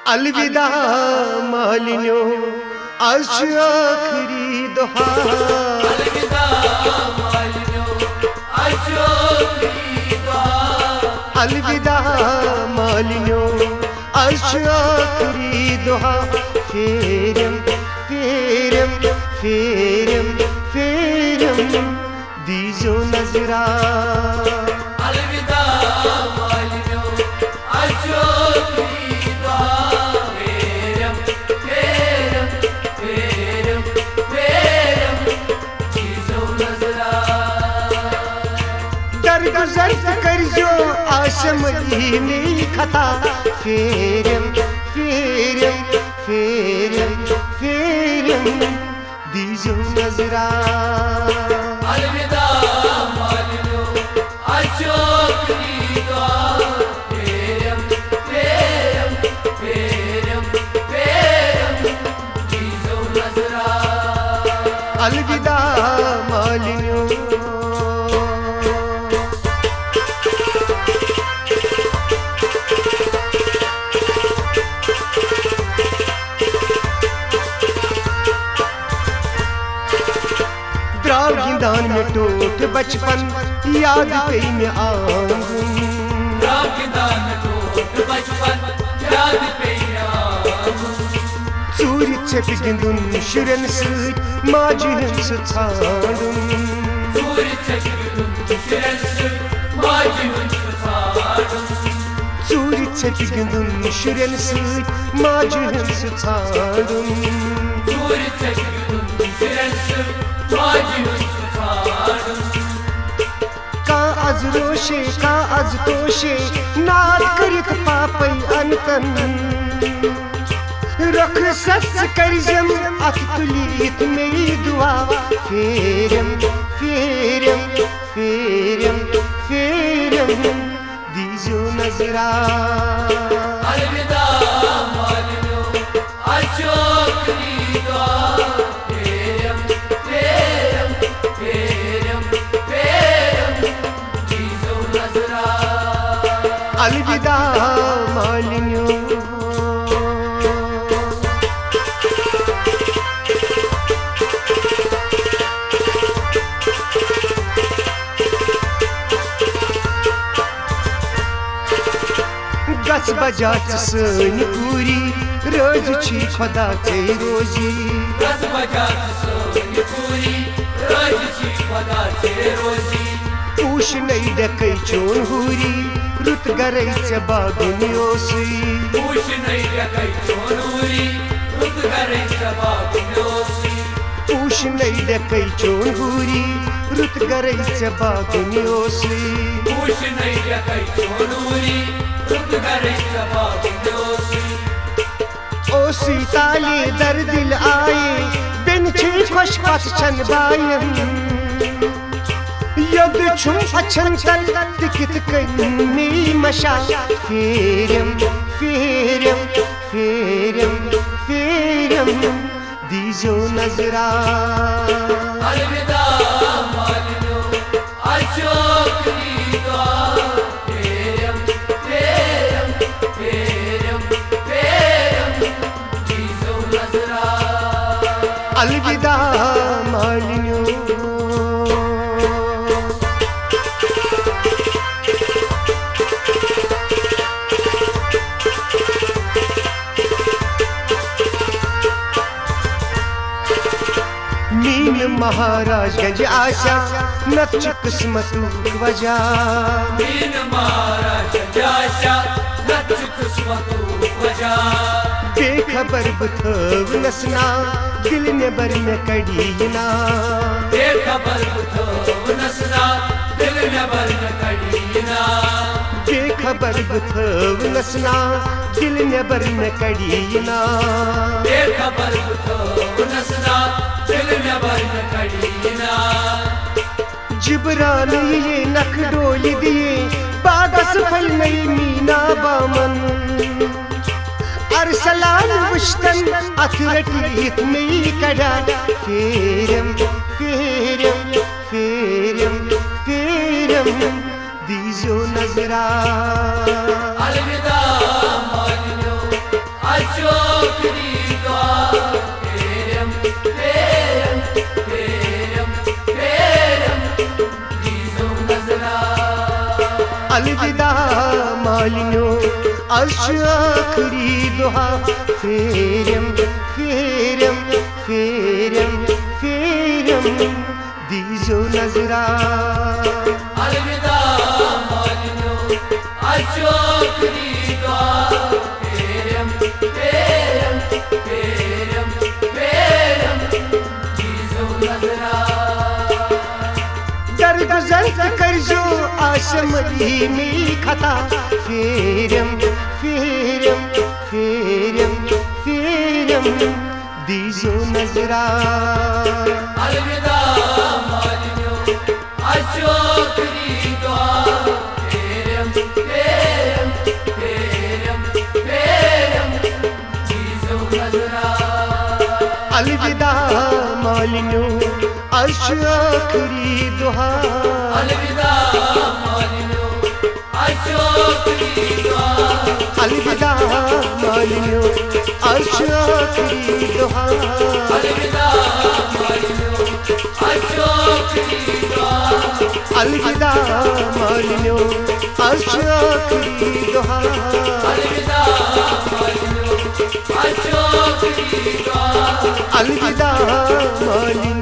अलविदा मालिन्यो आज आखिरी दुआ। अलविदा मालिन्यो आज आखिरी दुआ। अलविदा मालिन्यो आज आखिरी दुआ। फेरम फेरम फेरम फेरम दीजो नजरा। अलविदा मालिन्यो आज आखिरी दुआ। फेरम फेरम फेरम फेरम दीजो नजरा। दरगुजर कर जो आसमानी में खता। फेरम फेरम फेरम फेरम दीजो नजरा। अलविदा मालिन्यो आज आखिरी दुआ। फेरम फेरम फेरम फेरम दीजो नजरा। अलविदा मालिन्यो। गिंदान में टूट बचपन याद कई में आंगन। गिंदान में टूट बचपन याद कई में आंगन। चूरी छप गिंदुन शुरन सत माजी हंस छाड़ुन। चूरी छप गिंदुन शुरन सत माजी हंस छाड़ुन। चूरी छप गिंदुन शुरन सत माजी हंस छाड़ुन। चूरी छप गिंदुन शुरन सत माजी हंस छाड़ुन। का आज रोशे का आज तोशे नाद करित पापई अनतन। रख सस करजम अत तुलीत में दुआ। फेरम फेरम फेरम फेरम दीजो नजरा। अलविदा मालिन्यो आज आखिरी दुआ। फेरम फेरम फेरम फेरम दीजो नजरा। अलविदा मालिन्यो। गस बजाच सनी पूरी रोज छी खुदा चे रोजी। गस बजाच सनी पूरी रोज छी खुदा चे रोजी। पूछ नहीं डकै चोन हुरी रुत गरै चे बागुनियोसी। पूछ नहीं डकै चोन हुरी रुत गरै चे बागुनियोसी। पूछ नहीं डकै चोन हुरी रुत गरै चे बागुनियोसी। पूछ नहीं डकै चोन हुरी रुत गरै चे बागुनियोसी। ओ सीताले दर दिल आए बिन छी खुश पत छन बायन। यद छुम अच्छन तल तिकित कन्नी मशा। फेरम फेरम फेरम फेरम दीजो नजरा। अलविदा मालिन्यो आज आखिरी दुआ। फेरम फेरम फेरम फेरम दीजो नजरा। अलविदा मालिन्यो। मीन महाराजगंज आशा नच किस्मत वजह। मीन महाराजगंज आशा नच किस्मत वजह। बेखबर बुथव नसना दिल ने बर में कड़ी ना। बेखबर बुथव नसना दिल ने बर में कड़ी ना। बेखबर बुथव नसना दिल ने बर में कड़ी ना। बेखबर बुथव नसना दिल ने बर में कड़ी ना। जिब्रान ये नख डोल दिए बागस फल नहीं मीना बामन। अरसलान बुश्तन अथरटीत में कड़ा। फेरम फेरम फेरम फेरम दीजो नजरा। अलविदा मालिन्यो आज आखिरी दुआ फेरम फेरम फेरम फेरम दीजो नजरा अलविदा मालिनो अर्श आखिरी दुआ फेरम फेरम फेरम फेरम दीजो नजरा अलविदा मालिनो अर्श आखिरी दुआ फेरम फेरम फेरम फेरम दीजो नजरा दरगुजर कर जो आसमनी में खता फेरम फेरम फेरम फेरम दीजो नजरा अलविदा मालिनो अर्श आखिरी दुआ फेरम फेरम फेरम फेरम दीजो नजरा अलविदा मालिनो अर्श आखिरी दुआ अलविदा मालिनो अर्श आखिरी दुआ अलविदा मालिनो अर्श आखिरी दुआ अलविदा मालिनो अर्श आखिरी दुआ अलविदा मालिनो अर्श आखिरी दुआ अलविदा मालिनो अर्श आखिरी दुआ अलविदा मालिनो